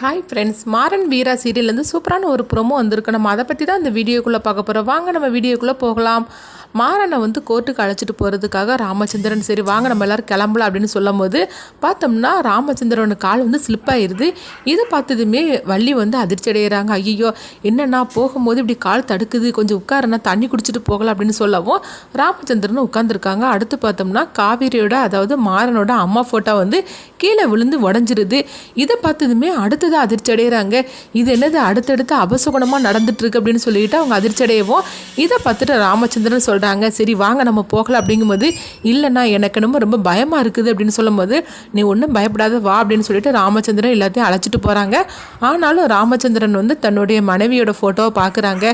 Hi friends, Maran வீரா சீரியல்லேருந்து சூப்பரான ஒரு promo வந்திருக்கு. நம்ம அதை பற்றி தான் இந்த வீடியோக்குள்ளே பார்க்க போகிறோம். வாங்க நம்ம வீடியோக்குள்ளே போகலாம். மாறனை கோர்ட்டுக்கு அழைச்சிட்டு போகிறதுக்காக ராமச்சந்திரன் சரி வாங்க நம்ம எல்லோரும் கிளம்பலாம் அப்படின்னு சொல்லும் போது பார்த்தோம்னா ராமச்சந்திரனோட கால் ஸ்லிப் ஆயிடுது. இதை பார்த்ததுமே வள்ளி அதிர்ச்சி அடைகிறாங்க. ஐயோ என்னென்னா போகும்போது இப்படி கால் தடுக்குது, கொஞ்சம் உட்காரனா தண்ணி குடிச்சிட்டு போகலாம் அப்படின்னு சொல்லவும் ராமச்சந்திரன் உட்காந்துருக்காங்க. அடுத்து பார்த்தோம்னா காவேரியோட அதாவது மாறனோட அம்மா ஃபோட்டோ கீழே விழுந்து உடஞ்சிருது. இதை பார்த்ததுமே அடுத்தது அதிர்ச்சி அடைகிறாங்க. இது என்னது அடுத்தடுத்து அபசகுணமாக நடந்துட்டுருக்கு அப்படின்னு சொல்லிட்டு அவங்க அதிர்ச்சி அடையவும் இதை பார்த்துட்டு ராமச்சந்திரன் சொல்கிறாங்க, சரி வாங்க நம்ம போகலாம் அப்படிங்கும்போது இல்லைண்ணா எனக்கு ரொம்ப பயமாக இருக்குது அப்படின்னு சொல்லும்போது நீ ஒன்றும் பயப்படாத வா அப்படின்னு சொல்லிட்டு ராமச்சந்திரன் எல்லாத்தையும் அழைச்சிட்டு போகிறாங்க. ஆனாலும் ராமச்சந்திரன் தன்னுடைய மனைவியோட ஃபோட்டோவை பார்க்குறாங்க.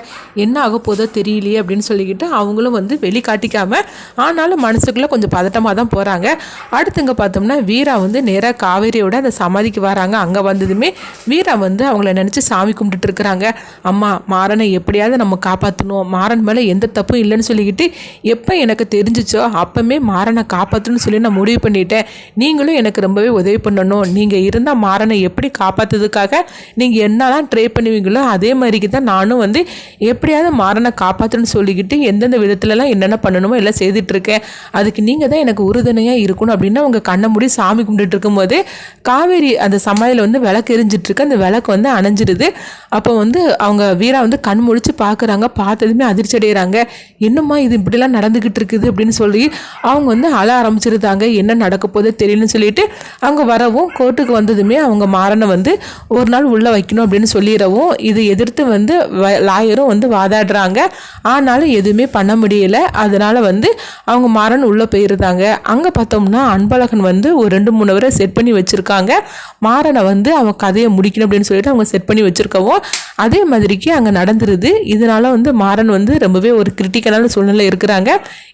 என்ன ஆக போதோ தெரியலையே அப்படின்னு சொல்லிக்கிட்டு அவங்களும் வெளிக்காட்டிக்காமல் ஆனாலும் மனசுக்குள்ளே கொஞ்சம் பதட்டமாக தான் போகிறாங்க. அடுத்துங்க பார்த்தோம்னா வீரா நேராக காவேரியோட அந்த சமாதிக்கு வராங்க. அங்கே வந்ததுமே வீரா அவங்கள நினச்சி சாமி கும்பிட்டுட்டு இருக்கிறாங்க. அம்மா மாறனை எப்படியாவது நம்ம காப்பாற்றணும், மாறன் மேலே எந்த தப்பும் இல்லைன்னு சொல்லிக்கிட்டு எப்போ எனக்கு தெரிஞ்சிச்சோ அப்போமே மாறனை காப்பாற்றணும்னு சொல்லி நான் முடிவு பண்ணிட்டேன். நீங்களும் எனக்கு ரொம்பவே உதவி பண்ணணும். நீங்கள் இருந்தால் மாறனை எப்படி காப்பாற்றுறதுக்காக நீங்கள் என்னெல்லாம் ட்ரை பண்ணுவீங்களோ அதே மாதிரிக்கு தான் நானும் எப்படியாவது மாறனை காப்பாற்றணும்னு சொல்லிக்கிட்டு எந்தெந்த விதத்துலலாம் என்னென்ன பண்ணணுமோ எல்லாம் செய்துட்ருக்கேன். அதுக்கு நீங்கள் தான் எனக்கு உறுதுணையாக இருக்கணும் அப்படின்னு அவங்க கண்ணை மூடி சாமி கும்பிட்டுட்டு இருக்கும்போது காவேரி அந்த சமையல் விளக்கு எரிஞ்சிட்ருக்கு. அந்த விளக்கு அணைஞ்சிருது. அப்போ அவங்க வீரா கண் முழிச்சு பார்க்குறாங்க. பார்த்ததுமே அதிர்ச்சி அடைகிறாங்க. என்னம்மா இது இப்படிலாம் நடந்துக்கிட்டு இருக்குது அப்படின்னு சொல்லி அவங்க அழ ஆரம்பிச்சிருந்தாங்க. என்ன நடக்க போதே தெரியலன்னு சொல்லிட்டு அவங்க வரவும் கோர்ட்டுக்கு வந்ததுமே அவங்க மாறனை ஒரு நாள் உள்ளே வைக்கணும் அப்படின்னு சொல்லிடவும் இது எதிர்த்து லாயரும் வாதாடுறாங்க. ஆனாலும் எதுவுமே பண்ண முடியல. அதனால அவங்க மாறன் உள்ளே போயிருந்தாங்க. அங்கே பார்த்தோம்னா அன்பழகன் ஒரு 2-3 வரை செட் பண்ணி வச்சுருக்காங்க. மாறனை அவன் கதையை முடிக்கணும் அப்படின்னு சொல்லிட்டு அவங்க செட் பண்ணி வச்சுருக்கவும் அதே மாதிரிக்கு அங்கே நடந்துருது. இதனால மாறன் ரொம்பவே ஒரு கிரிட்டிக்கலான சூழ்நிலை இருக்கிறாங்க.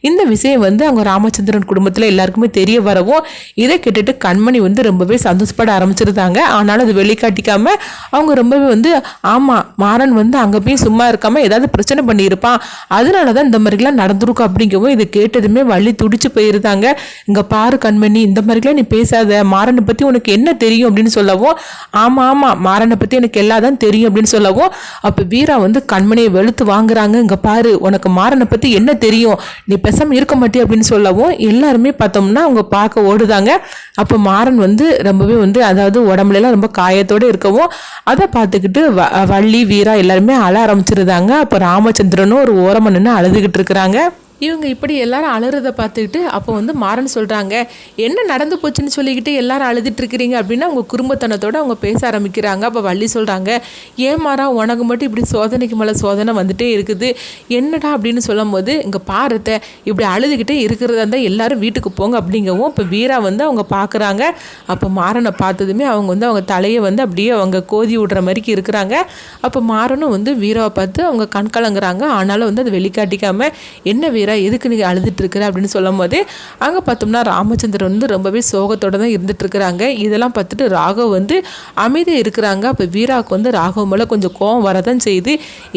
இந்த விஷயம் அவங்க ராமச்சந்திரன் குடும்பத்தில் எல்லாருக்குமே தெரிய வரவும் இதை கேட்டுட்டு கண்மணி ரொம்பவே சந்தோஷப்பட ஆரம்பிச்சிருந்தாங்க. ஆனாலும் அது வெளிக்காட்டிக்காம அவங்க ரொம்பவே ஆமாம் மாறன் அங்கே போய் சும்மா இருக்காம ஏதாவது பிரச்சனை பண்ணியிருப்பான், அதனால தான் இந்த மாதிரிலாம் நடந்திருக்கும் அப்படிங்கவும் இதை கேட்டதுமே வள்ளி துடிச்சு போயிருந்தாங்க. இங்கே பாரு கண்மணி, இந்த மாதிரிலாம் நீ பேசாத, மாறனை பற்றி உனக்கு என்ன தெரியும் அப்படின்னு சொல்லவும் ஆமாம் மாறனை பற்றி எனக்கு எல்லாம் தான் தெரியும் அப்படின்னு சொல்லவும் அப்போ வீரா கண்மணியை வெளுத்து வாங்குறாங்க. இங்கே பாரு உனக்கு மாறனை பற்றி என்ன தெரியும், நீ பேசாமல் இருக்க மாட்டே அப்படின்னு சொல்லவும் எல்லாருமே பார்த்தோம்னா அவங்க பார்க்க ஓடுதாங்க. அப்போ மாறன் ரொம்பவே அதாவது உடம்புலாம் ரொம்ப காயத்தோடு இருக்கவும் அதை பார்த்துக்கிட்டு வள்ளி வீரா எல்லாருமே அழ ஆரம்பிச்சிருந்தாங்க. அப்போ ராமச்சந்திரனும் ஒரு ஓரமாக நின்று அழுதுகிட்டு இருக்கிறாங்க. இவங்க இப்படி எல்லாரும் அழுறதை பார்த்துக்கிட்டு அப்போ மாறன் சொல்கிறாங்க, என்ன நடந்து போச்சுன்னு சொல்லிக்கிட்டு எல்லாரும் அழுதுட்டு இருக்கிறீங்க அப்படின்னு அவங்க குடும்பத்தனத்தோடு அவங்க பேச ஆரம்பிக்கிறாங்க. அப்போ வள்ளி சொல்கிறாங்க, ஏன் மாறா உனக்கு மட்டும் இப்படி சோதனைக்கு மேலே சோதனை வந்துட்டே இருக்குது, என்னடா அப்படின்னு சொல்லும் போது இங்கே பாரத்தை இப்படி அழுதுகிட்டே இருக்கிறதா இருந்தால் எல்லாரும் வீட்டுக்கு போங்க அப்படிங்கவும் இப்போ வீரா அவங்க பார்க்குறாங்க. அப்போ மாறனை பார்த்ததுமே அவங்க அவங்க தலையை அப்படியே அவங்க கோதி விடுற மாதிரிக்கு இருக்கிறாங்க. அப்போ மாறனும் வீராவை பார்த்து அவங்க கண் கலங்குறாங்க. ஆனாலும் அது வெளிக்காட்டிக்காமல் என்ன வீரா எதுக்கு நீங்கள் அழுதுட்டு இருக்கிற அப்படின்னு சொல்லும் போதே அங்கே பார்த்தோம்னா ராமச்சந்திரன் ரொம்பவே சோகத்தோடு தான் இருந்துட்டு இருக்கிறாங்க. இதெல்லாம் பார்த்துட்டு ராகவ் அமைதியாக இருக்கிறாங்க. அப்போ வீராவுக்கு ராகவ் மேலே கொஞ்சம் கோவம் வரதான் செய்யுது.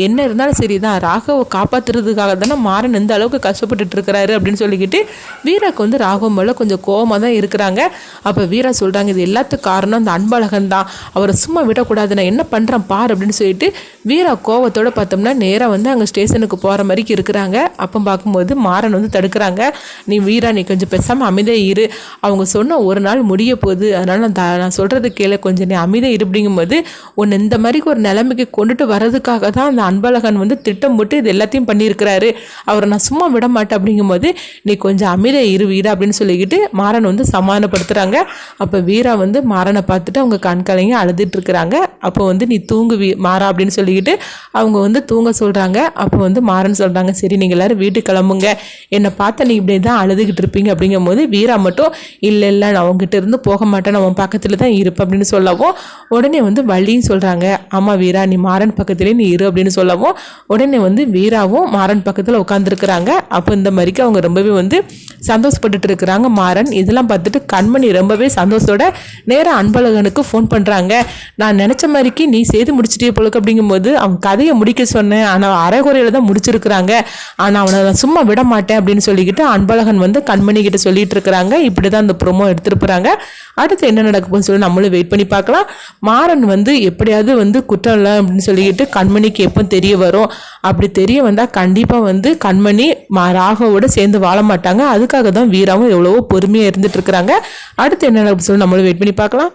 என்ன இருந்தாலும் சரி தான், ராகவை காப்பாற்றுறதுக்காக தானே மாறன் இந்த அளவுக்கு கஷ்டப்பட்டுட்டு இருக்கிறாரு அப்படின்னு சொல்லிக்கிட்டு வீராவுக்கு ராகவ் மேலே கொஞ்சம் கோவமாக தான் இருக்கிறாங்க. அப்போ வீரா சொல்கிறாங்க, இது எல்லாத்துக்கும் காரணம் அந்த அன்பழகன் தான், அவரை சும்மா விடக்கூடாது, நான் என்ன பண்ணுறேன் பார் அப்படின்னு சொல்லிட்டு வீரா கோவத்தோடு பார்த்தோம்னா நேராக அங்கே ஸ்டேஷனுக்கு போகிற மாதிரிக்கு இருக்கிறாங்க. அப்போ பார்க்கும்போது மாறன் தடுக்கிறாங்க. நீ வீரா நீ கொஞ்சம் பேசாமல் அமைதியாக இரு, அவங்க சொன்ன ஒரு நாள் முடிய போகுது, அதனால் நான் சொல்கிறது கேளு, கொஞ்சம் நீ அமைதியாக இரு அப்படிங்கும்போது உன்னை இந்த மாதிரி ஒரு நிலைமைக்கு கொண்டுட்டு வர்றதுக்காக தான் அந்த அன்பழகன் திட்டம் போட்டு இது எல்லாத்தையும் பண்ணியிருக்கிறாரு, அவரை நான் சும்மா விட மாட்டேன் அப்படிங்கும்போது நீ கொஞ்சம் அமைதியாக இரு வீரா அப்படின்னு சொல்லிக்கிட்டு மாறன் சமாதானப்படுத்துகிறாங்க. அப்போ வீரா மாறனை பார்த்துட்டு அவங்க கண்கலைங்க அழுதுட்டு இருக்கிறாங்க. அப்போ நீ தூங்கு மாறா அப்படின்னு சொல்லிக்கிட்டு அவங்க தூங்க சொல்கிறாங்க. அப்போ மாறன் சொல்கிறாங்க, சரி நீங்கள் எல்லோரும் வீட்டுக்கு கிளம்புங்க, என்னை பார்த்தா நீ இப்படி தான் அழுதுகிட்டு இருப்பீங்க அப்படிங்கும்போது வீரா மட்டும் இல்லை நான் அவங்ககிட்ட இருந்து போக மாட்டேன், நான் அவன் பக்கத்தில் தான் இருப்பேன் அப்படின்னு சொல்லவும் உடனே வள்ளியும் சொல்கிறாங்க, ஆமாம் வீரா நீ மாறன் பக்கத்துலேயே நீ இரு அப்படின்னு சொல்லவும் உடனே வீராவும் மாறன் பக்கத்தில் உட்காந்துருக்குறாங்க. அப்போ இந்த மாதிரிக்கு அவங்க ரொம்பவே சந்தோஷப்பட்டுட்டு இருக்கிறாங்க மாறன். இதெல்லாம் பார்த்துட்டு கண்மணி ரொம்பவே சந்தோஷத்தோட நேராக அன்பழகனுக்கு ஃபோன் பண்ணுறாங்க. நான் நினச்ச மாதிரிக்கு நீ செய்து முடிச்சிட்டே போலுக்கு அப்படிங்கும்போது அவன் கதையை முடிக்க சொன்னேன், ஆனால் அரைகுறையில் தான் முடிச்சிருக்கிறாங்க, ஆனால் அவனை சும்மா சும்மா விட மாட்டேன் அப்படின்னு சொல்லிக்கிட்டு அன்பழகன் வந்து கண்மணி கிட்ட சொல்லிட்டு இருக்கிறாங்க. இப்படிதான் அந்த ப்ரோமோ எடுத்துட்டு போறாங்க. அடுத்து என்ன நடக்குதுன்னு சொல்லி நம்மளும் வெயிட் பண்ணி பார்க்கலாம். மாறன் வந்து எப்படியாவது வந்து குற்றம் இல்லை அப்படின்னு சொல்லிக்கிட்டு கண்மணிக்கு எப்போ தெரிய வரும், அப்படி தெரிய வந்தால் கண்டிப்பாக வந்து கண்மணி ராகவோட சேர்ந்து வாழ மாட்டாங்க. அதுக்காக தான் வீராவும் எவ்வளவோ பொறுமையாக இருந்துட்டு இருக்கிறாங்க. அடுத்து என்ன நடக்குதுன்னு சொல்லி நம்மளும் வெயிட் பண்ணி பார்க்கலாம்.